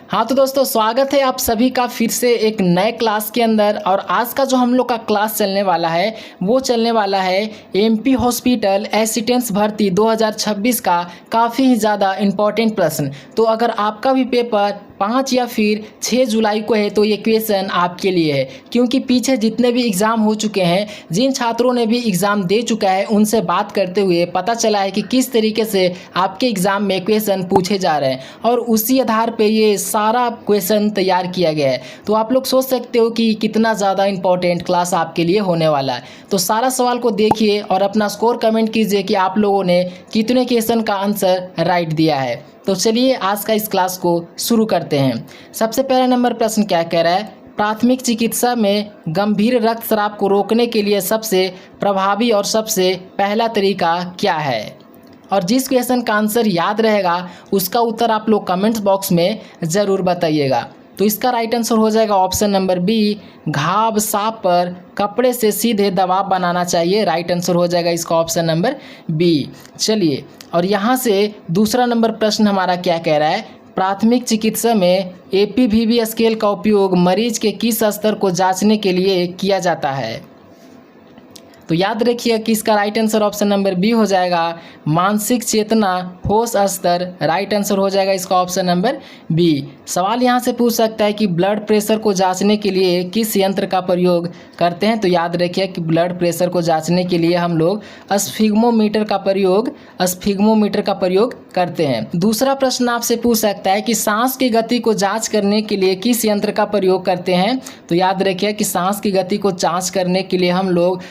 हाँ तो दोस्तों, स्वागत है आप सभी का फिर से एक नए क्लास के अंदर। और आज का जो हम लोग का क्लास चलने वाला है वो चलने वाला है एमपी हॉस्पिटल असिस्टेंट भर्ती 2026 का काफ़ी ही ज़्यादा इम्पोर्टेंट प्रश्न। तो अगर आपका भी पेपर 5 या फिर 6 जुलाई को है तो ये क्वेश्चन आपके लिए है, क्योंकि पीछे जितने भी एग्ज़ाम हो चुके हैं, जिन छात्रों ने भी एग्ज़ाम दे चुका है, उनसे बात करते हुए पता चला है कि किस तरीके से आपके एग्ज़ाम में क्वेश्चन पूछे जा रहे हैं और उसी आधार पे ये सारा क्वेश्चन तैयार किया गया है। तो आप लोग सोच सकते हो कि कितना ज़्यादा इंपॉर्टेंट क्लास आपके लिए होने वाला है। तो सारा सवाल को देखिए और अपना स्कोर कमेंट कीजिए कि आप लोगों ने कितने क्वेश्चन का आंसर राइट दिया है। तो चलिए आज का इस क्लास को शुरू करते हैं। सबसे पहला नंबर प्रश्न क्या कह रहा है? प्राथमिक चिकित्सा में गंभीर रक्तस्राव को रोकने के लिए सबसे प्रभावी और सबसे पहला तरीका क्या है? और जिस क्वेश्चन का आंसर याद रहेगा उसका उत्तर आप लोग कमेंट्स बॉक्स में ज़रूर बताइएगा। तो इसका राइट आंसर हो जाएगा ऑप्शन नंबर बी, घाव साफ पर कपड़े से सीधे दबाव बनाना चाहिए। राइट आंसर हो जाएगा इसका ऑप्शन नंबर बी। चलिए, और यहाँ से दूसरा नंबर प्रश्न हमारा क्या कह रहा है? प्राथमिक चिकित्सा में एपीवीवी स्केल का उपयोग मरीज के किस स्तर को जांचने के लिए किया जाता है? तो याद रखिए कि इसका right answer option number B हो जाएगा, मानसिक चेतना होश स्तर। राइट आंसर हो जाएगा इसका ऑप्शन नंबर बी। सवाल यहाँ से पूछ सकता है कि ब्लड प्रेशर को जांचने के लिए किस यंत्र का प्रयोग करते हैं? तो याद रखिए कि ब्लड प्रेशर को जांचने के लिए हम लोग स्फिग्मोमीटर का प्रयोग करते हैं। दूसरा प्रश्न आपसे पूछ सकता है कि सांस की गति को जाँच करने के लिए किस यंत्र का प्रयोग करते हैं? तो याद रखिए कि सांस की गति को जाँच करने के लिए हम लोग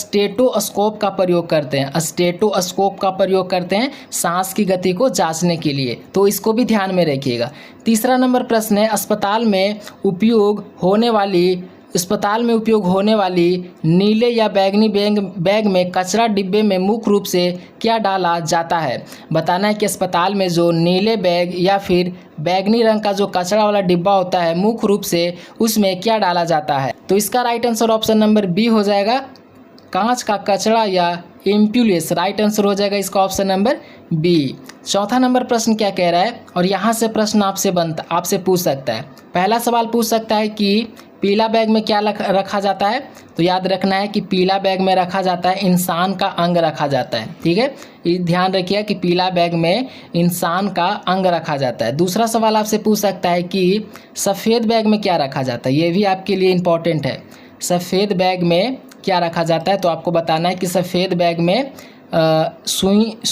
स्टेटोस्कोप का प्रयोग करते हैं। स्टेटोस्कोप का प्रयोग करते हैं सांस की गति को जांचने के लिए, तो इसको भी ध्यान में रखिएगा। तीसरा नंबर प्रश्न है, अस्पताल में उपयोग होने वाली नीले या बैगनी बैग में कचरा डिब्बे में मुख्य रूप से क्या डाला जाता है? बताना है कि अस्पताल में जो नीले बैग या फिर बैगनी रंग का जो कचरा वाला डिब्बा होता है, मुख्य रूप से उसमें क्या डाला जाता है? तो इसका right answer option number B हो जाएगा, कांच का कचरा या एम्पुलेस। राइट आंसर हो जाएगा इसका ऑप्शन नंबर बी। चौथा नंबर प्रश्न क्या कह रहा है? और यहाँ से प्रश्न आपसे पूछ सकता है। पहला सवाल पूछ सकता है कि पीला बैग में क्या रखा जाता है? तो याद रखना है कि पीला बैग में रखा जाता है इंसान का अंग रखा जाता है। ठीक है, ये ध्यान रखिए कि पीला बैग में इंसान का अंग रखा जाता है। दूसरा सवाल आपसे पूछ सकता है कि सफ़ेद बैग में क्या रखा जाता है? ये भी आपके लिए इम्पोर्टेंट है। सफ़ेद बैग में क्या रखा जाता है? तो आपको बताना है कि सफ़ेद बैग में सुई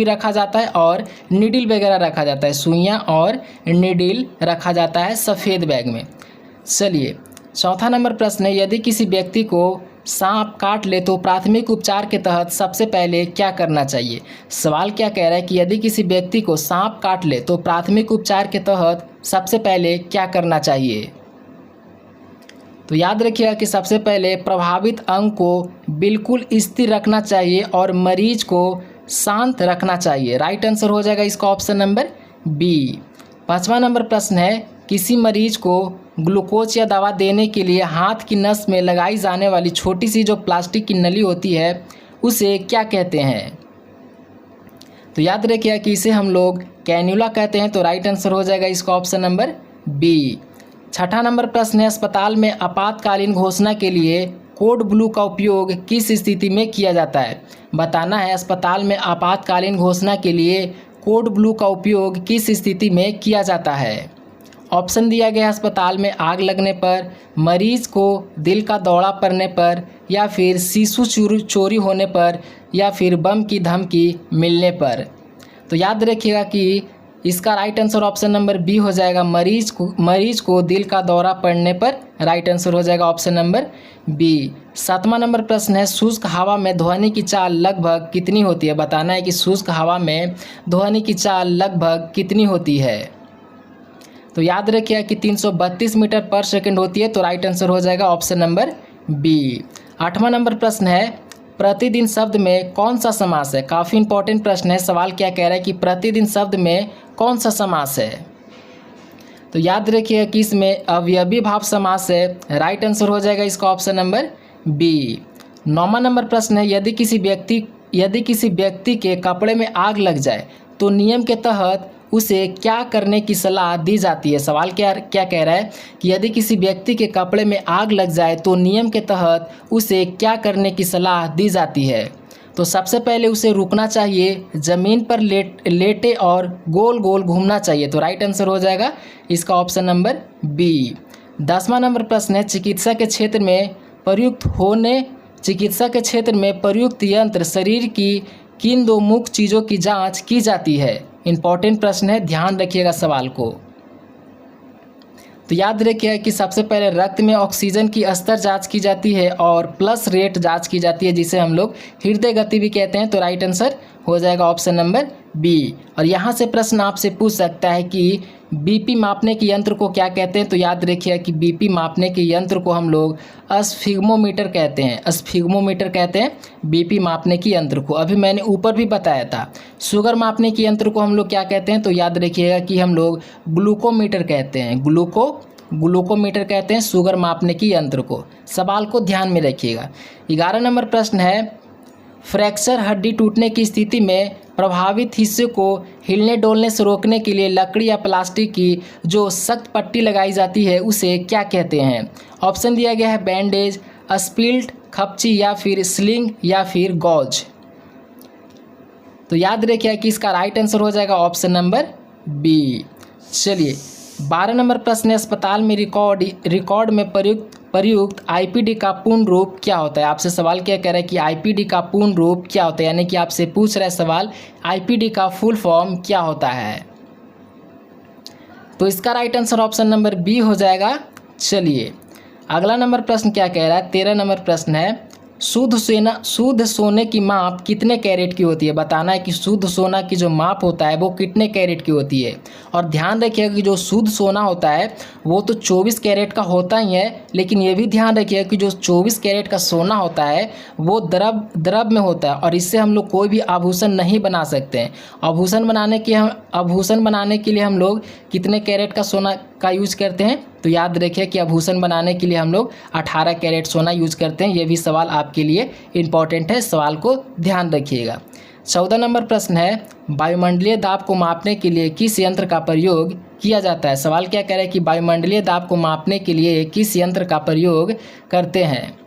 रखा जाता है और नीडल वगैरह रखा जाता है। सुइयाँ और नीडल रखा जाता है सफ़ेद बैग में। चलिए, चौथा नंबर प्रश्न है, यदि किसी व्यक्ति को सांप काट ले तो प्राथमिक उपचार के तहत सबसे पहले क्या करना चाहिए? सवाल क्या कह रहा है कि यदि किसी व्यक्ति को सांप काट ले तो प्राथमिक उपचार के तहत सबसे पहले क्या करना चाहिए? तो याद रखिएगा कि सबसे पहले प्रभावित अंग को बिल्कुल स्थिर रखना चाहिए और मरीज को शांत रखना चाहिए। राइट आंसर हो जाएगा इसका ऑप्शन नंबर बी। पांचवा नंबर प्रश्न है, किसी मरीज को ग्लूकोज या दवा देने के लिए हाथ की नस में लगाई जाने वाली छोटी सी जो प्लास्टिक की नली होती है उसे क्या कहते हैं? तो याद रखिएगा कि इसे हम लोग कैन्यूला कहते हैं। तो राइट आंसर हो जाएगा इसका ऑप्शन नंबर बी। छठा नंबर प्रश्न है, अस्पताल में आपातकालीन घोषणा के लिए कोड ब्लू का उपयोग किस स्थिति में किया जाता है? बताना है अस्पताल में आपातकालीन घोषणा के लिए कोड ब्लू का उपयोग किस स्थिति में किया जाता है? ऑप्शन दिया गया, अस्पताल में आग लगने पर, मरीज को दिल का दौरा पड़ने पर, या फिर शिशु चोरी होने पर, या फिर बम की धमकी मिलने पर। तो याद रखिएगा कि इसका right answer option number B हो जाएगा, मरीज को दिल का दौरा पड़ने पर। राइट आंसर हो जाएगा ऑप्शन नंबर बी। सातवां नंबर प्रश्न है, शुष्क हवा में ध्वनि की चाल लगभग कितनी होती है? बताना है कि शुष्क हवा में ध्वनि की चाल लगभग कितनी होती है? तो याद रखिए कि 332 मीटर पर सेकंड होती है। तो राइट आंसर हो जाएगा ऑप्शन नंबर बी। आठवां नंबर प्रश्न है, प्रतिदिन शब्द में कौन सा समास है? काफ़ी इंपॉर्टेंट प्रश्न है। सवाल क्या कह रहा है कि प्रतिदिन शब्द में कौन सा समास है? तो याद रखिए कि इसमें अवयवी भाव समास है। राइट आंसर हो जाएगा इसका ऑप्शन नंबर बी। नौवां नंबर प्रश्न है, यदि किसी व्यक्ति के कपड़े में आग लग जाए तो नियम के तहत उसे क्या करने की सलाह दी जाती है। सवाल क्या क्या कह रहा है कि यदि किसी व्यक्ति के कपड़े में आग लग जाए तो नियम के तहत उसे क्या करने की सलाह दी जाती है। तो सबसे पहले उसे रुकना चाहिए, ज़मीन पर लेटे और गोल गोल घूमना चाहिए। तो राइट आंसर हो जाएगा इसका ऑप्शन नंबर बी। 10वां नंबर प्रश्न है, चिकित्सा के क्षेत्र में प्रयुक्त यंत्र शरीर की किन दो मुख्य चीज़ों की जांच की जाती है। इंपॉर्टेंट प्रश्न है, ध्यान रखिएगा सवाल को। तो याद रखिएगा कि सबसे पहले रक्त में ऑक्सीजन की स्तर जांच की जाती है और प्लस रेट जांच की जाती है, जिसे हम लोग हृदय गति भी कहते हैं। तो राइट आंसर हो जाएगा ऑप्शन नंबर बी। और यहाँ से प्रश्न आपसे पूछ सकता है कि बीपी मापने के यंत्र को क्या कहते हैं। तो याद रखिएगा कि बीपी मापने के यंत्र को हम लोग स्फिग्मोमीटर कहते हैं। स्फिग्मोमीटर कहते हैं बीपी मापने के यंत्र को। अभी मैंने ऊपर भी बताया था। शुगर मापने के यंत्र को हम लोग क्या कहते हैं। तो याद रखिएगा कि हम लोग ग्लूकोमीटर कहते हैं। ग्लूकोमीटर कहते हैं शुगर मापने के यंत्र को। सवाल को ध्यान में रखिएगा। 11 नंबर प्रश्न है, फ्रैक्चर हड्डी टूटने की स्थिति में प्रभावित हिस्से को हिलने डोलने से रोकने के लिए लकड़ी या प्लास्टिक की जो सख्त पट्टी लगाई जाती है उसे क्या कहते हैं। ऑप्शन दिया गया है बैंडेज, स्पिल्ट, खपची या फिर स्लिंग या फिर गॉज। तो याद रखिए कि इसका राइट आंसर हो जाएगा ऑप्शन नंबर बी। चलिए 12 नंबर प्रश्न है, अस्पताल में रिकॉर्ड में प्रयुक्त आईपीडी का पूर्ण रूप क्या होता है। आपसे सवाल क्या कह रहा है कि आईपीडी का पूर्ण रूप क्या होता है, यानी कि आपसे पूछ रहा है सवाल आईपीडी का फुल फॉर्म क्या होता है। तो इसका right answer option number B हो जाएगा। चलिए अगला नंबर प्रश्न क्या कह रहा है, 13 नंबर प्रश्न है, शुद्ध सोने की माप कितने कैरेट की होती है। बताना है कि शुद्ध सोना की जो माप होता है वो कितने कैरेट की होती है। और ध्यान रखिएगा कि जो शुद्ध सोना होता है वो तो 24 कैरेट का होता ही है, लेकिन ये भी ध्यान रखिएगा कि जो 24 कैरेट का सोना होता है वो द्रव में होता है और इससे हम लोग कोई भी आभूषण नहीं बना सकते हैं। आभूषण बनाने के लिए हम लोग कितने कैरेट का सोना का यूज करते हैं। तो याद रखिए कि आभूषण बनाने के लिए हम लोग 18 कैरेट सोना यूज करते हैं। ये भी सवाल आपके लिए इम्पॉर्टेंट है, सवाल को ध्यान रखिएगा। 14 नंबर प्रश्न है, वायुमंडलीय दाब को मापने के लिए किस यंत्र का प्रयोग किया जाता है। सवाल क्या कह रहा है कि वायुमंडलीय दाब को मापने के लिए किस यंत्र का प्रयोग करते हैं।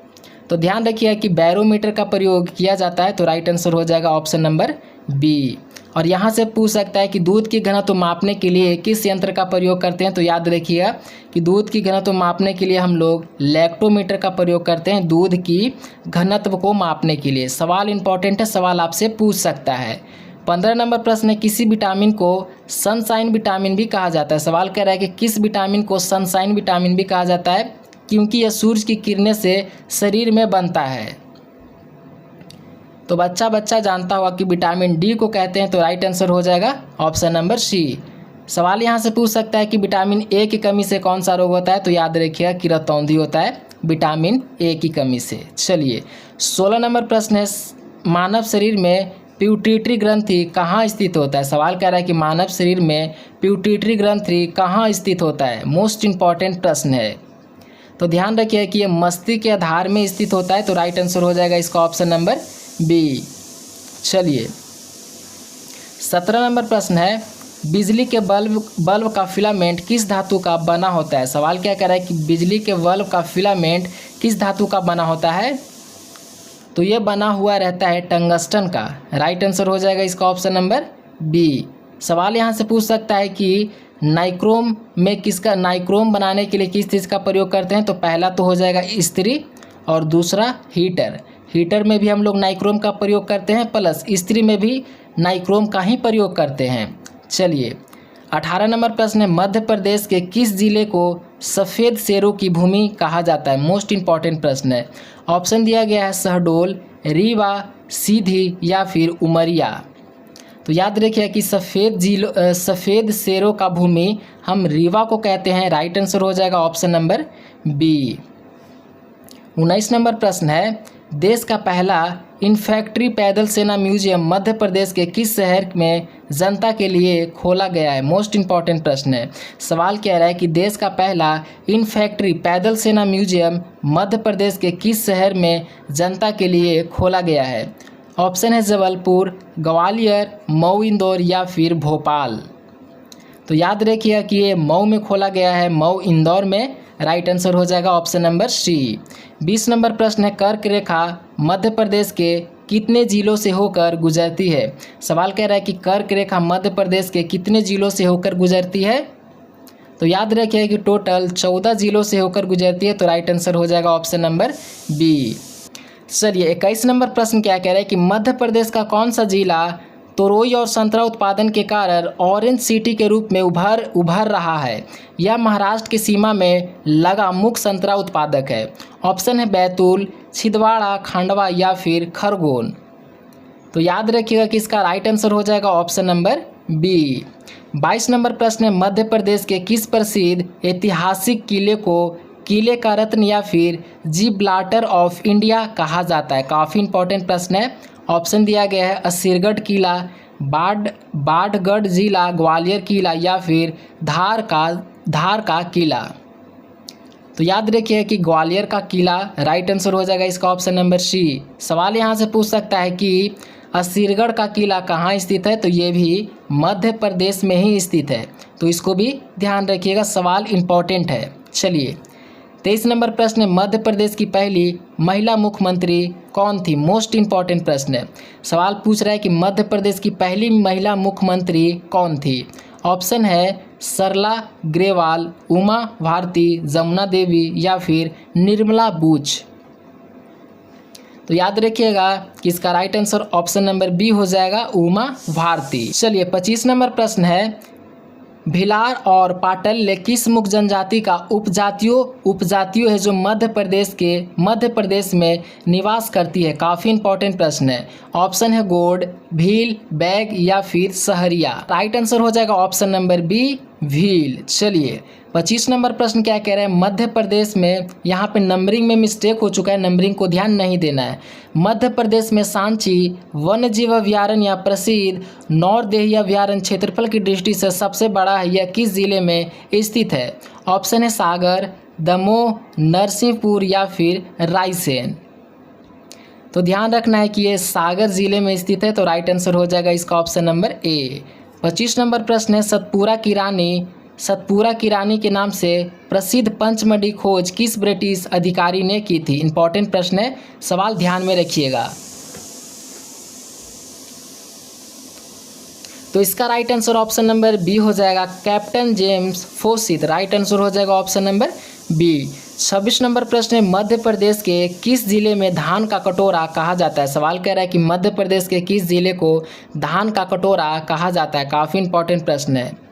तो ध्यान रखिए कि बैरोमीटर का प्रयोग किया जाता है। तो राइट आंसर हो जाएगा ऑप्शन नंबर बी। और यहाँ से पूछ सकता है कि दूध की घनत्व मापने के लिए किस यंत्र का प्रयोग करते हैं। तो याद रखिएगा कि दूध की घनत्व मापने के लिए हम लोग लैक्टोमीटर का प्रयोग करते हैं, दूध की घनत्व को मापने के लिए। सवाल इंपॉर्टेंट है, सवाल आपसे पूछ सकता है। 15 नंबर प्रश्न है, किसी विटामिन को सनशाइन विटामिन भी कहा जाता है। सवाल कह रहा है कि किस विटामिन को सनशाइन विटामिन भी कहा जाता है, क्योंकि यह सूरज की किरणें से शरीर में बनता है। तो बच्चा जानता होगा कि विटामिन डी को कहते हैं। तो राइट आंसर हो जाएगा ऑप्शन नंबर सी। सवाल यहाँ से पूछ सकता है कि विटामिन ए की कमी से कौन सा रोग होता है। तो याद रखिएगा कि रतौंधी होता है विटामिन ए की कमी से। चलिए 16 नंबर प्रश्न है, मानव शरीर में पिट्यूटरी ग्रंथि कहाँ स्थित होता है। सवाल कह रहा है कि मानव शरीर में पिट्यूटरी ग्रंथि कहाँ स्थित होता है। मोस्ट इंपॉर्टेंट प्रश्न है। तो ध्यान रखिए कि यह मस्तिष्क के आधार में स्थित होता है। तो राइट आंसर हो जाएगा इसका ऑप्शन नंबर बी। चलिए 17 नंबर प्रश्न है, बिजली के बल्ब का फिलामेंट किस धातु का बना होता है। सवाल क्या कह रहा है कि बिजली के बल्ब का फिलामेंट किस धातु का बना होता है। तो ये बना हुआ रहता है टंगस्टन का। राइट आंसर हो जाएगा इसका ऑप्शन नंबर बी। सवाल यहाँ से पूछ सकता है कि नाइक्रोम बनाने के लिए किस चीज़ का प्रयोग करते हैं। तो पहला तो हो जाएगा इस्त्री और दूसरा हीटर में भी हम लोग नाइक्रोम का प्रयोग करते हैं, प्लस इस्त्री में भी नाइक्रोम का ही प्रयोग करते हैं। चलिए 18 नंबर प्रश्न है, मध्य प्रदेश के किस जिले को सफ़ेद शेरों की भूमि कहा जाता है। मोस्ट इंपॉर्टेंट प्रश्न है। ऑप्शन दिया गया है शहडोल, रीवा, सीधी या फिर उमरिया। तो याद रखिए कि सफ़ेद शेरों का भूमि हम रीवा को कहते हैं। राइट आंसर हो जाएगा ऑप्शन नंबर बी। 19 नंबर प्रश्न है, देश का पहला इन्फैंट्री पैदल सेना म्यूजियम मध्य प्रदेश के किस शहर में जनता के लिए खोला गया है। मोस्ट इंपॉर्टेंट प्रश्न है। सवाल कह रहा है कि देश का पहला इन्फैंट्री पैदल सेना म्यूजियम मध्य प्रदेश के किस शहर में जनता के लिए खोला गया है। ऑप्शन है जबलपुर, ग्वालियर, मऊ, इंदौर या फिर भोपाल। तो याद रखिएगा कि ये मऊ में खोला गया है, मऊ इंदौर में। राइट आंसर हो जाएगा ऑप्शन नंबर सी। 20 नंबर प्रश्न है, कर्क रेखा मध्य प्रदेश के कितने जिलों से होकर गुजरती है। सवाल कह रहा है कि कर्क रेखा मध्य प्रदेश के कितने जिलों से होकर गुजरती है। तो याद रखिए कि टोटल 14 जिलों से होकर गुजरती है। तो राइट आंसर हो जाएगा ऑप्शन नंबर बी। चलिए 21 नंबर प्रश्न क्या कह रहा है कि मध्य प्रदेश का कौन सा जिला तोरई और संतरा उत्पादन के कारण ऑरेंज सिटी के रूप में उभर रहा है। यह महाराष्ट्र की सीमा में लगा मुख्य संतरा उत्पादक है। ऑप्शन है बैतूल, छिंदवाड़ा, खंडवा या फिर खरगोन। तो याद रखिएगा कि इसका राइट आंसर हो जाएगा ऑप्शन नंबर बी। 22 नंबर प्रश्न है, मध्य प्रदेश के किस प्रसिद्ध ऐतिहासिक किले को किले का रत्न या फिर जिब्राल्टर ऑफ इंडिया कहा जाता है। काफ़ी इंपॉर्टेंट प्रश्न है। ऑप्शन दिया गया है असरगढ़ किला, बाढ़गढ़ जिला, ग्वालियर किला या फिर धार का किला। तो याद रखिए कि ग्वालियर का किला राइट आंसर हो जाएगा इसका ऑप्शन नंबर सी। सवाल यहाँ से पूछ सकता है कि असरगढ़ का किला कहाँ स्थित है। तो ये भी मध्य प्रदेश में ही स्थित है। तो इसको भी ध्यान रखिएगा, सवाल इम्पॉर्टेंट है। चलिए 23 नंबर प्रश्न है, मध्य प्रदेश की पहली महिला मुख्यमंत्री कौन थी। मोस्ट इंपॉर्टेंट प्रश्न है। सवाल पूछ रहा है कि मध्य प्रदेश की पहली महिला मुख्यमंत्री कौन थी। ऑप्शन है सरला ग्रेवाल, उमा भारती, जमुना देवी या फिर निर्मला बूच। तो याद रखिएगा कि इसका right answer option number B हो जाएगा, उमा भारती। चलिए 25 नंबर प्रश्न है, भिलार और पाटल्य किस मुख्य जनजाति का उपजातियों है जो मध्य प्रदेश में निवास करती है। काफ़ी इंपॉर्टेंट प्रश्न है। ऑप्शन है गोंड, भील, बैग या फिर सहरिया। राइट आंसर हो जाएगा ऑप्शन नंबर बी, भील। चलिए 25 नंबर प्रश्न क्या कह रहे हैं, मध्य प्रदेश में यहाँ पे नंबरिंग में मिस्टेक हो चुका है, नंबरिंग को ध्यान नहीं देना है। मध्य प्रदेश में सांची वन्य जीव अभयारण्य या प्रसिद्ध नौरदेही अभयारण्य क्षेत्रफल की दृष्टि से सबसे बड़ा है। यह किस जिले में स्थित है। ऑप्शन है सागर, दमोह, नरसिंहपुर या फिर रायसेन। तो ध्यान रखना है कि ये सागर जिले में स्थित है। तो राइट आंसर हो जाएगा इसका ऑप्शन नंबर ए। 25 नंबर प्रश्न है, सतपुरा की रानी के नाम से प्रसिद्ध पंचमढ़ी खोज किस ब्रिटिश अधिकारी ने की थी। इंपॉर्टेंट प्रश्न है, सवाल ध्यान में रखिएगा। तो इसका right answer option number B हो जाएगा, captain James Forsyth. Right answer हो जाएगा ऑप्शन नंबर बी। 26 नंबर प्रश्न है, मध्य प्रदेश के किस जिले में धान का कटोरा कहा जाता है। सवाल कह रहा है कि मध्य प्रदेश के किस जिले को धान का कटोरा कहा जाता है। काफ़ी इंपॉर्टेंट प्रश्न है।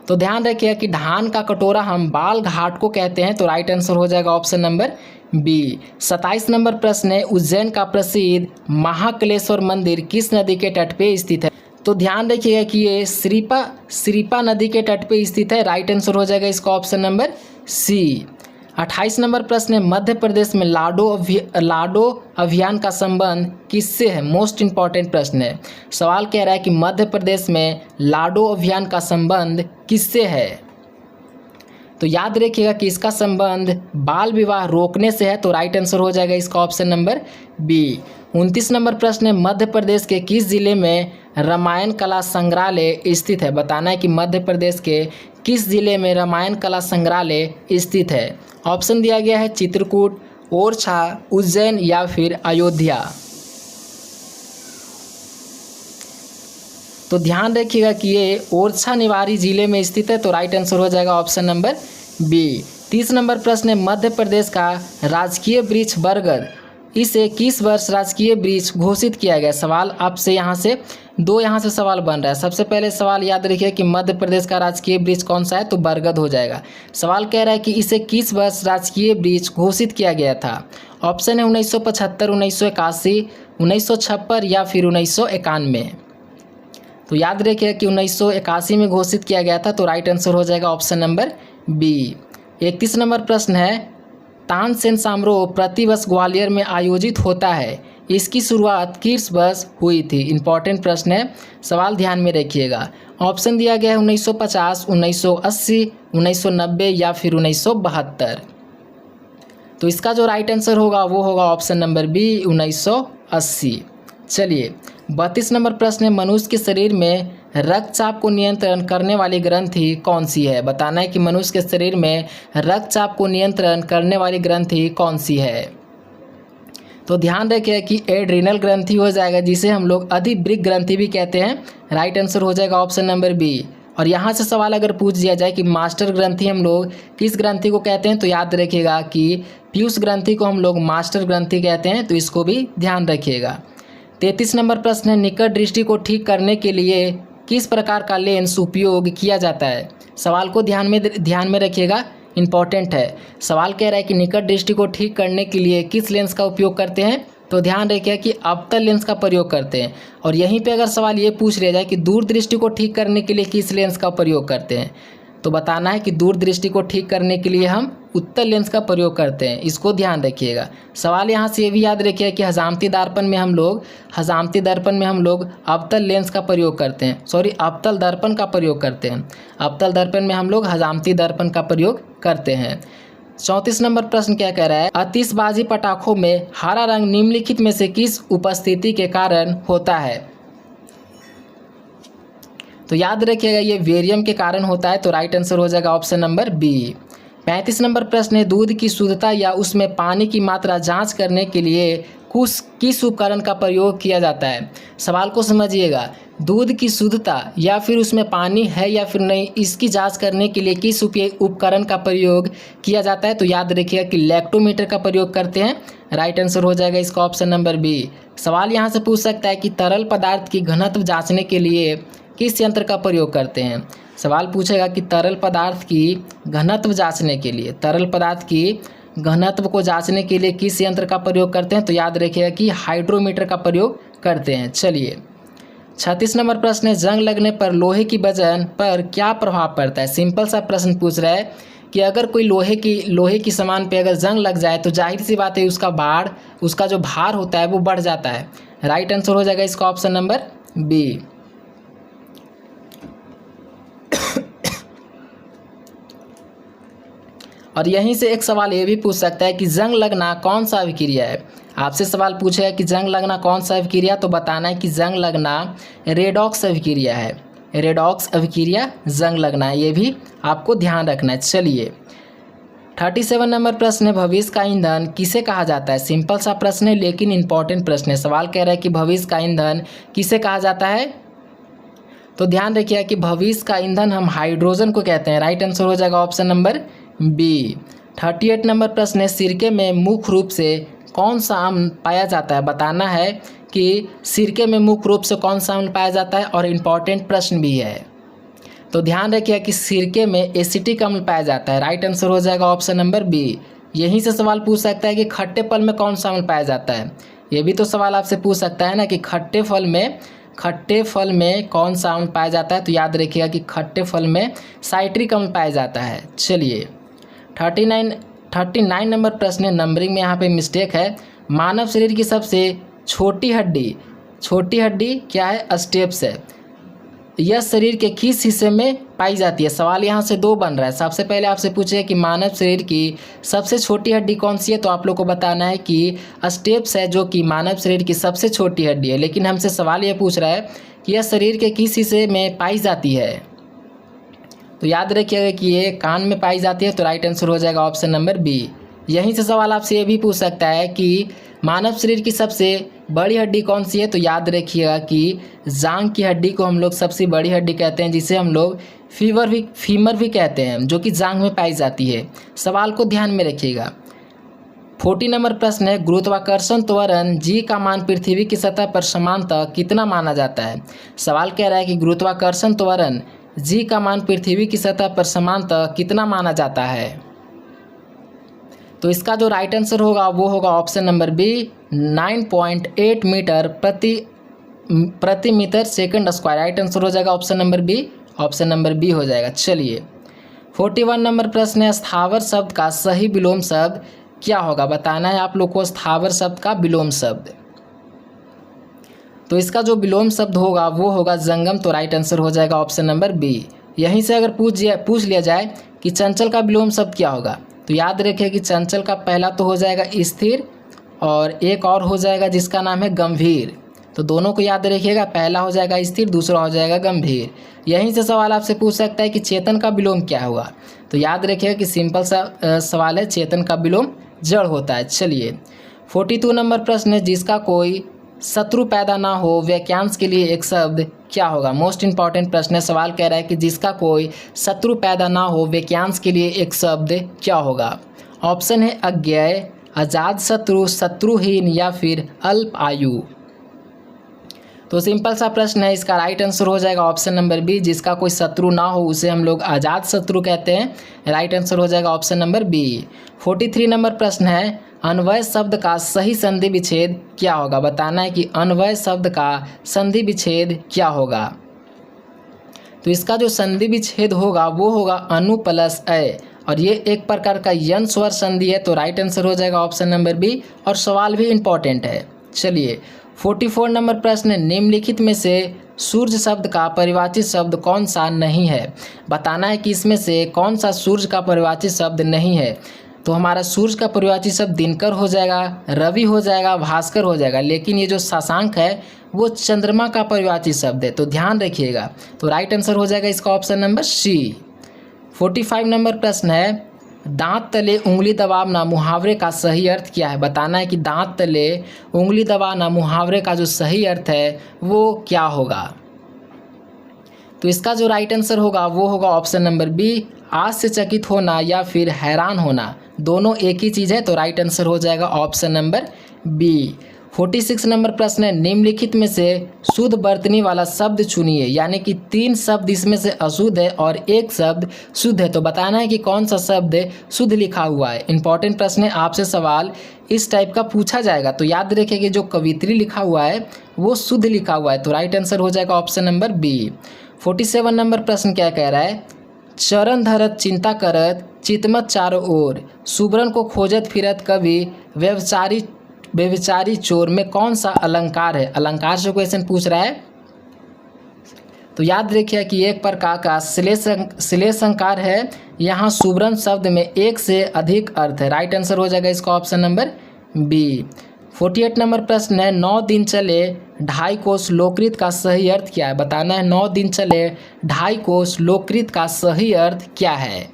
तो ध्यान रखिए कि धान का कटोरा हम बाल घाट को कहते हैं। तो राइट आंसर हो जाएगा ऑप्शन नंबर बी। 27 नंबर प्रश्न है, उज्जैन का प्रसिद्ध महाकालेश्वर मंदिर किस नदी के तट पे स्थित है। तो ध्यान रखिएगा कि ये श्रीपा नदी के तट पे स्थित है। राइट आंसर हो जाएगा इसका ऑप्शन नंबर सी। 28 नंबर प्रश्न है, मध्य प्रदेश में लाडो अभियान का संबंध किससे है। मोस्ट इंपॉर्टेंट प्रश्न है। सवाल कह रहा है कि मध्य प्रदेश में लाडो अभियान का संबंध किससे है। तो याद रखिएगा कि इसका संबंध बाल विवाह रोकने से है। तो राइट आंसर हो जाएगा इसका ऑप्शन नंबर बी। 29 नंबर प्रश्न है, मध्य प्रदेश के किस जिले में रामायण कला संग्रहालय स्थित है। बताना है कि मध्य प्रदेश के किस जिले में रामायण कला संग्रहालय स्थित है। ऑप्शन दिया गया है चित्रकूट, ओरछा, उज्जैन या फिर अयोध्या। तो ध्यान रखिएगा कि ये ओरछा निवारी जिले में स्थित है। तो राइट आंसर हो जाएगा ऑप्शन नंबर बी। 30 नंबर प्रश्न है, मध्य प्रदेश का राजकीय वृक्ष बरगद, इसे किस वर्ष राजकीय वृक्ष घोषित किया गया। सवाल आपसे यहाँ से सवाल बन रहा है। सबसे पहले सवाल याद रखिए कि मध्य प्रदेश का राजकीय वृक्ष कौन सा है। तो बरगद हो जाएगा। सवाल कह रहा है कि इसे किस वर्ष राजकीय वृक्ष घोषित किया गया था। ऑप्शन है 1975, 1981, 1956 या फिर 1991। तो याद रखिए कि 1981 में घोषित किया गया था। तो राइट आंसर हो जाएगा ऑप्शन नंबर बी। 31 नंबर प्रश्न है, तानसेन समारोह प्रतिवर्ष ग्वालियर में आयोजित होता है, इसकी शुरुआत किस वर्ष हुई थी। इंपॉर्टेंट प्रश्न है, सवाल ध्यान में रखिएगा। ऑप्शन दिया गया है 1950, 1980, 1990 या फिर 1972। तो इसका जो राइट आंसर होगा वो होगा ऑप्शन नंबर बी, 1980। चलिए 32 नंबर प्रश्न है, मनुष्य के शरीर में रक्तचाप को नियंत्रण करने वाली ग्रंथि कौन सी है? बताना है कि मनुष्य के शरीर में रक्तचाप को नियंत्रण करने वाली ग्रंथि कौन सी है? तो ध्यान रखिए कि एड्रिनल ग्रंथि हो जाएगा, जिसे हम लोग अधिवृक्क ग्रंथि भी कहते हैं। राइट आंसर हो जाएगा ऑप्शन नंबर बी। और यहाँ से सवाल अगर पूछ दिया जाए कि मास्टर ग्रंथि हम लोग किस ग्रंथि को कहते हैं, तो याद रखिएगा कि पीयूष ग्रंथि को हम लोग मास्टर ग्रंथि कहते हैं, तो इसको भी ध्यान रखिएगा। 33 नंबर प्रश्न है, निकट दृष्टि को ठीक करने के लिए किस प्रकार का लेंस उपयोग किया जाता है? सवाल को ध्यान में रखिएगा, इंपॉर्टेंट है। सवाल कह रहा है कि निकट दृष्टि को ठीक करने के लिए किस लेंस का उपयोग करते हैं, तो ध्यान रखिए कि अवतल लेंस का प्रयोग करते हैं। और यहीं पे अगर सवाल ये पूछ लिया जाए कि दूर दृष्टि को ठीक करने के लिए किस लेंस का प्रयोग करते हैं, तो बताना है कि दूर दृष्टि को ठीक करने के लिए हम उत्तल लेंस का प्रयोग करते हैं। इसको ध्यान रखिएगा। सवाल यहाँ से ये भी याद रखिए कि हजामती दर्पण में हम लोग अवतल लेंस का प्रयोग करते हैं, अवतल दर्पण का प्रयोग करते हैं। अवतल दर्पण में हम लोग हजामती दर्पण का प्रयोग करते हैं। 34 नंबर प्रश्न क्या कह रहा है, आतिशबाजी पटाखों में हरा रंग निम्नलिखित में से किस उपस्थिति के कारण होता है? तो याद रखिएगा ये वेरियम के कारण होता है, तो राइट आंसर हो जाएगा ऑप्शन नंबर बी। 35 नंबर प्रश्न है, दूध की शुद्धता या उसमें पानी की मात्रा जांच करने के लिए किस उपकरण का प्रयोग किया जाता है? सवाल को समझिएगा, दूध की शुद्धता या फिर उसमें पानी है या फिर नहीं, इसकी जांच करने के लिए किस उपकरण का प्रयोग किया जाता है? तो याद रखिएगा कि लैक्टोमीटर का प्रयोग करते हैं। राइट आंसर हो जाएगा इसका ऑप्शन नंबर बी। सवाल यहाँ से पूछ सकता है कि तरल पदार्थ की घनत्व जाँचने के लिए किस यंत्र का प्रयोग करते हैं? सवाल पूछेगा कि तरल पदार्थ की घनत्व जांचने के लिए घनत्व को जांचने के लिए किस यंत्र का प्रयोग करते हैं? तो याद रखिएगा कि हाइड्रोमीटर का प्रयोग करते हैं। चलिए 36 नंबर प्रश्न है, जंग लगने पर लोहे की वजन पर क्या प्रभाव पड़ता है? सिंपल सा प्रश्न पूछ रहा है कि अगर कोई लोहे की सामान पे अगर जंग लग जाए तो जाहिर सी बात है उसका जो भार होता है वो बढ़ जाता है। राइट आंसर हो जाएगा इसका ऑप्शन नंबर बी। और यहीं से एक सवाल ये भी पूछ सकता है कि जंग लगना कौन सा अभिक्रिया है? आपसे सवाल पूछेगा कि जंग लगना कौन सा अभिक्रिया, तो बताना है कि जंग लगना रेडॉक्स अभिक्रिया है। रेडॉक्स अभिक्रिया जंग लगना है, ये भी आपको ध्यान रखना है। चलिए 37 नंबर प्रश्न है, भविष्य का ईंधन किसे कहा जाता है? सिंपल सा प्रश्न है लेकिन इंपॉर्टेंट प्रश्न है। सवाल कह रहा है कि भविष्य का ईंधन किसे कहा जाता है? तो ध्यान रखिए कि भविष्य का ईंधन हम हाइड्रोजन को कहते हैं। राइट आंसर हो जाएगा ऑप्शन नंबर बी। 38 नंबर प्रश्न है, सिरके में मुख्य रूप से कौन सा अम्ल पाया जाता है? बताना है कि सिरके में मुख्य रूप से कौन सा अम्ल पाया जाता है, और इम्पॉर्टेंट प्रश्न भी है। तो ध्यान रखिए कि सिरके में एसिटिक अम्ल पाया जाता है। राइट आंसर हो जाएगा ऑप्शन नंबर बी। यहीं से सवाल पूछ सकता है कि खट्टे फल में कौन सा अम्ल पाया जाता है? ये भी तो सवाल आपसे पूछ सकता है ना कि खट्टे फल में कौन सा अम्ल पाया जाता है? तो याद रखिएगा कि खट्टे फल में साइट्रिक अम्ल पाया जाता है। चलिए 39 नंबर प्रश्न है, नंबरिंग में यहाँ पे मिस्टेक है। मानव शरीर की सबसे छोटी हड्डी क्या है? स्टेप्स है। यह शरीर के किस हिस्से में पाई जाती है? सवाल यहाँ से दो बन रहा है। सबसे पहले आपसे पूछे कि मानव शरीर की सबसे छोटी हड्डी कौन सी है, तो आप लोग को बताना है कि स्टेप्स है, जो कि मानव शरीर की सबसे छोटी हड्डी है। लेकिन हमसे सवाल ये पूछ रहा है कि यह शरीर के किस हिस्से में पाई जाती है? तो याद रखिएगा कि ये कान में पाई जाती है, तो राइट आंसर हो जाएगा ऑप्शन नंबर बी। यहीं से सवाल आपसे ये भी पूछ सकता है कि मानव शरीर की सबसे बड़ी हड्डी कौन सी है? तो याद रखिएगा कि जांघ की हड्डी को हम लोग सबसे बड़ी हड्डी कहते हैं, जिसे हम लोग फीमर भी कहते हैं, जो कि जांघ में पाई जाती है। सवाल को ध्यान में रखिएगा। 40 नंबर प्रश्न है, गुरुत्वाकर्षण त्वरण जी का मान पृथ्वी की सतह पर समानतः कितना माना जाता है? सवाल कह रहा है कि गुरुत्वाकर्षण त्वरण जी का मान पृथ्वी की सतह पर समानतः कितना माना जाता है? तो इसका जो राइट आंसर होगा वो होगा ऑप्शन नंबर बी, 9.8 मीटर प्रति metre second square. Right answer हो जाएगा ऑप्शन नंबर बी हो जाएगा। चलिए 41 नंबर प्रश्न है, स्थावर शब्द का सही विलोम शब्द क्या होगा? बताना है आप लोग को स्थावर शब्द का विलोम शब्द। तो इसका जो विलोम शब्द होगा वो होगा जंगम, तो राइट आंसर हो जाएगा ऑप्शन नंबर बी। यहीं से अगर पूछ लिया जाए कि चंचल का विलोम शब्द क्या होगा, तो याद रखिए कि चंचल का पहला तो हो जाएगा स्थिर, और एक और हो जाएगा जिसका नाम है गंभीर। तो दोनों को याद रखिएगा, पहला हो जाएगा स्थिर, दूसरा हो जाएगा गंभीर। यहीं से सवाल आपसे पूछ सकता है कि चेतन का विलोम क्या हुआ, तो याद रखिएगा कि सिंपल सा सवाल है, चेतन का विलोम जड़ होता है। चलिए 42 नंबर प्रश्न है, जिसका कोई शत्रु पैदा ना हो वाक्यांश के लिए एक शब्द क्या होगा। मोस्ट इंपॉर्टेंट प्रश्न है, सवाल कह रहा है कि जिसका कोई शत्रु पैदा ना हो वाक्यांश के लिए एक शब्द क्या होगा। ऑप्शन है अज्ञेय, अजात शत्रु, शत्रुहीन या फिर अल्प आयु। तो सिंपल सा प्रश्न है, इसका राइट आंसर हो जाएगा ऑप्शन नंबर बी, जिसका कोई शत्रु ना हो उसे हम लोग अजात शत्रु कहते हैं। राइट आंसर हो जाएगा ऑप्शन नंबर बी। 43 नंबर प्रश्न है, अन्वय शब्द का सही संधि विच्छेद क्या होगा। बताना है कि अन्वय शब्द का संधि विच्छेद क्या होगा। तो इसका जो संधि विच्छेद होगा वो होगा अनु प्लस अय, और ये एक प्रकार का यन स्वर संधि है। तो राइट आंसर हो जाएगा ऑप्शन नंबर बी, और सवाल भी इंपॉर्टेंट है। चलिए 44 नंबर प्रश्न, निम्नलिखित में से सूर्य शब्द का परिवाची शब्द कौन सा नहीं है। बताना है कि इसमें से कौन सा सूर्य का परिवाची शब्द नहीं है। तो हमारा सूर्य का परिवाची शब्द दिनकर हो जाएगा, रवि हो जाएगा, भास्कर हो जाएगा, लेकिन ये जो शशांक है वो चंद्रमा का परिवाची शब्द है, तो ध्यान रखिएगा। तो राइट आंसर हो जाएगा इसका ऑप्शन नंबर सी। 45 नंबर प्रश्न है, दांत तले उंगली दबाना मुहावरे का सही अर्थ क्या है। बताना है कि दांत तले उंगली दबाना मुहावरे का जो सही अर्थ है वो क्या होगा। तो इसका जो राइट आंसर होगा वो होगा ऑप्शन नंबर बी, आश्चर्यचकित होना या फिर हैरान होना, दोनों एक ही चीज़ है। तो राइट आंसर हो जाएगा ऑप्शन नंबर बी। 46 नंबर प्रश्न है, निम्नलिखित में से शुद्ध वर्तनी वाला शब्द चुनिए, यानी कि 3 शब्द इसमें से अशुद्ध है और 1 शब्द शुद्ध है। तो बताना है कि कौन सा शब्द शुद्ध लिखा हुआ है। इंपॉर्टेंट प्रश्न है, आपसे सवाल इस टाइप का पूछा जाएगा, तो याद रखिए कि जो कवित्री लिखा हुआ है वो शुद्ध लिखा हुआ है। तो राइट आंसर हो जाएगा ऑप्शन नंबर बी। 47 नंबर प्रश्न क्या कह रहा है, चरण धरत चिंता करत चितमत चारों ओर, सुबरन को खोजत फिरत कवि व्यभिचारी चोर में कौन सा अलंकार है। अलंकार से क्वेश्चन पूछ रहा है, तो याद रखिए कि एक प्रकार का श्लेष अलंकार है। यहाँ सुबरन शब्द में 1 से अधिक अर्थ है। राइट आंसर हो जाएगा इसका ऑप्शन नंबर बी। 48 नंबर प्रश्न है, 9 दिन चले 2.5 कोस लोकृत का सही अर्थ क्या है। बताना है 9 दिन चले 2.5 कोस लोकृत का सही अर्थ क्या है।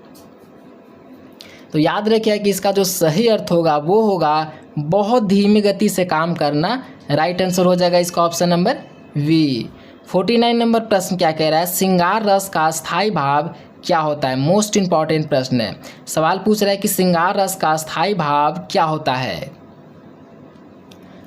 तो याद रखिए कि इसका जो सही अर्थ होगा वो होगा बहुत धीमी गति से काम करना। राइट आंसर हो जाएगा इसका ऑप्शन नंबर वी। 49 नंबर प्रश्न क्या कह रहा है, श्रृंगार रस का स्थायी भाव क्या होता है। मोस्ट इंपॉर्टेंट प्रश्न है, सवाल पूछ रहा है कि श्रृंगार रस का स्थायी भाव क्या होता है।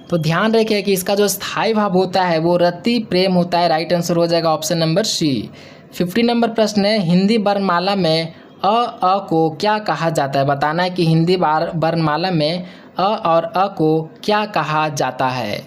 तो ध्यान रखिए कि इसका जो स्थायी भाव होता है वो रति प्रेम होता है। राइट आंसर हो जाएगा ऑप्शन नंबर सी। 50 नंबर प्रश्न है, हिंदी वर्णमाला में अ को क्या कहा जाता है। बताना है कि हिंदी वर्णमाला में अ और अ को क्या कहा जाता है।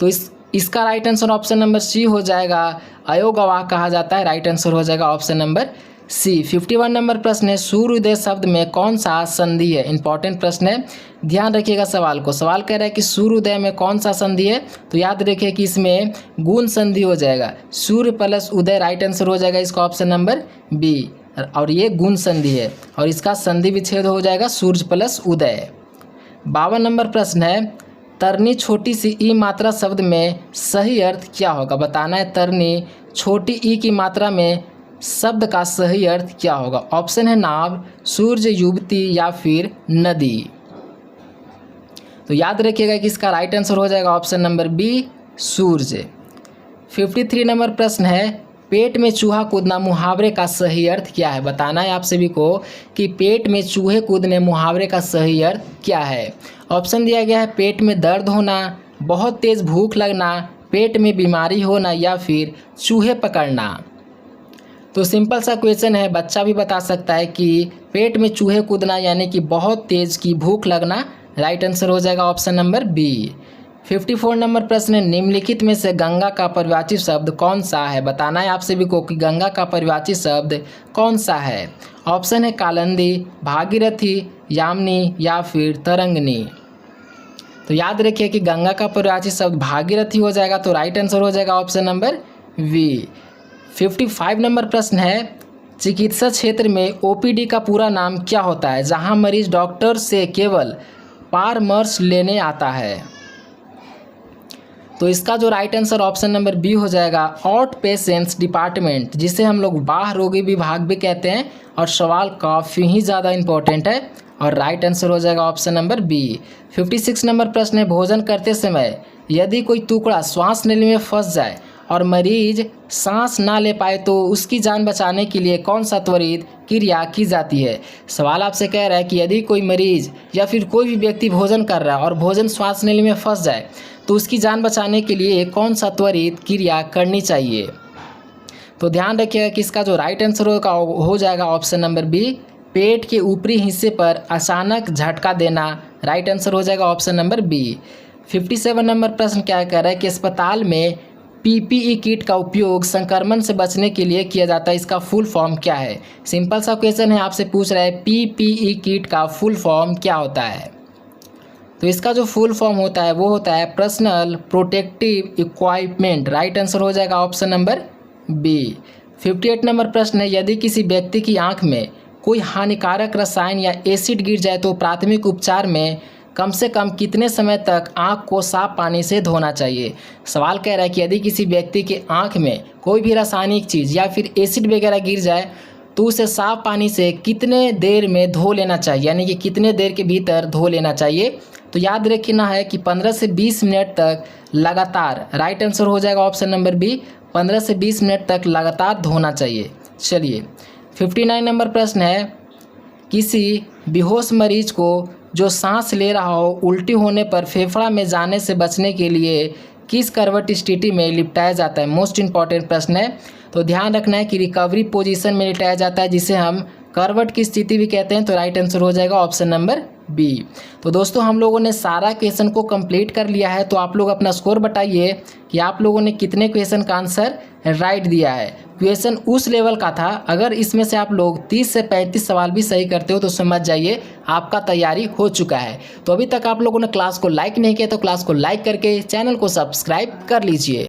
तो इसका right answer option number C हो जाएगा, अयोगवाह कहा जाता है। राइट आंसर हो जाएगा ऑप्शन नंबर सी। 51 नंबर प्रश्न है, सूर्योदय शब्द में कौन सा संधि है। इंपॉर्टेंट प्रश्न है, ध्यान रखिएगा सवाल को। सवाल कह रहा है कि सूर्योदय में कौन सा संधि है, तो याद रखिए कि इसमें गुण संधि हो जाएगा, सूर्य प्लस उदय। राइट आंसर हो जाएगा इसका ऑप्शन नंबर बी, और ये गुण संधि है, और इसका संधि विच्छेद हो जाएगा सूर्य प्लस उदय। 52 नंबर प्रश्न है, तरनी छोटी सी ई मात्रा शब्द में सही अर्थ क्या होगा। बताना है तरनी छोटी ई की मात्रा में शब्द का सही अर्थ क्या होगा। ऑप्शन है नाव, सूर्य, युवती या फिर नदी। तो याद रखिएगा कि इसका राइट आंसर हो जाएगा ऑप्शन नंबर बी, सूर्य। 53 नंबर प्रश्न है, पेट में चूहा कूदना मुहावरे का सही अर्थ क्या है। बताना है आप सभी को कि पेट में चूहे कूदने मुहावरे का सही अर्थ क्या है। ऑप्शन दिया गया है, पेट में दर्द होना, बहुत तेज भूख लगना, पेट में बीमारी होना या फिर चूहे पकड़ना। तो सिंपल सा क्वेश्चन है, बच्चा भी बता सकता है कि पेट में चूहे कूदना यानी कि बहुत तेज की भूख लगना। राइट आंसर हो जाएगा ऑप्शन नंबर बी। 54 नंबर प्रश्न है, निम्नलिखित में से गंगा का परिवाची शब्द कौन सा है। बताना है आप सभी को कि गंगा का परिवाची शब्द कौन सा है। ऑप्शन है कालिंदी, भागीरथी, यामिनी या फिर तरंगिणी। तो याद रखिए कि गंगा का परिवाची शब्द भागीरथी हो जाएगा। तो राइट आंसर हो जाएगा ऑप्शन नंबर वी। 55 नंबर प्रश्न है, चिकित्सा क्षेत्र में ओपीडी का पूरा नाम क्या होता है। जहां मरीज डॉक्टर से केवल परामर्श लेने आता है। तो इसका जो right answer option number B हो जाएगा, आउट पेशेंट्स डिपार्टमेंट, जिसे हम लोग बाह्य रोगी विभाग भी कहते हैं। और सवाल काफ़ी ही ज़्यादा इंपॉर्टेंट है और राइट आंसर हो जाएगा ऑप्शन नंबर बी। 56 नंबर प्रश्न है, भोजन करते समय यदि कोई टुकड़ा श्वास नली में फंस जाए और मरीज सांस ना ले पाए तो उसकी जान बचाने के लिए कौन सा त्वरित क्रिया की जाती है। सवाल आपसे कह रहा है कि यदि कोई मरीज या फिर कोई भी व्यक्ति भोजन कर रहा है और भोजन श्वास नली में फंस जाए तो उसकी जान बचाने के लिए कौन सा त्वरित क्रिया करनी चाहिए। तो ध्यान रखिएगा कि इसका जो राइट आंसर हो जाएगा ऑप्शन नंबर बी, पेट के ऊपरी हिस्से पर अचानक झटका देना। राइट आंसर हो जाएगा ऑप्शन नंबर बी। 57 नंबर प्रश्न क्या कह रहा है कि अस्पताल में पीपीई किट का उपयोग संक्रमण से बचने के लिए किया जाता है, इसका फुल फॉर्म क्या है। सिंपल सा क्वेश्चन है, आपसे पूछ रहा है पीपीई किट का फुल फॉर्म क्या होता है। तो इसका जो फुल फॉर्म होता है वो होता है personal protective equipment. Right answer हो जाएगा ऑप्शन नंबर बी। 58 नंबर प्रश्न है, यदि किसी व्यक्ति की आंख में कोई हानिकारक रसायन या एसिड गिर जाए तो प्राथमिक उपचार में कम से कम कितने समय तक आंख को साफ पानी से धोना चाहिए। सवाल कह रहा है कि यदि किसी व्यक्ति की आंख में कोई भी रासायनिक चीज़ या फिर एसिड वगैरह गिर जाए तो उसे साफ पानी से कितने देर में धो लेना चाहिए, यानी कि कितने देर के भीतर धो लेना चाहिए। तो याद रखना है कि 15 से 20 मिनट तक लगातार। राइट आंसर हो जाएगा ऑप्शन नंबर बी, 15 से 20 मिनट तक लगातार धोना चाहिए। चलिए 59 नंबर प्रश्न है, किसी बेहोश मरीज को जो सांस ले रहा हो उल्टी होने पर फेफड़ा में जाने से बचने के लिए किस करवट स्थिति में लिपटाया जाता है। मोस्ट इंपॉर्टेंट प्रश्न है। तो ध्यान रखना है कि रिकवरी पोजीशन में लिटाया जाता है, जिसे हम करवट की स्थिति भी कहते हैं। तो राइट आंसर हो जाएगा ऑप्शन नंबर बी। तो दोस्तों हम लोगों ने सारा क्वेश्चन को कंप्लीट कर लिया है। तो आप लोग अपना स्कोर बताइए कि आप लोगों ने कितने क्वेश्चन का आंसर राइट दिया है। क्वेश्चन उस लेवल का था, अगर इसमें से आप लोग 30 से 35 सवाल भी सही करते हो तो समझ जाइए आपका तैयारी हो चुका है। तो अभी तक आप लोगों ने क्लास को लाइक नहीं किया तो क्लास को लाइक करके चैनल को सब्सक्राइब कर लीजिए।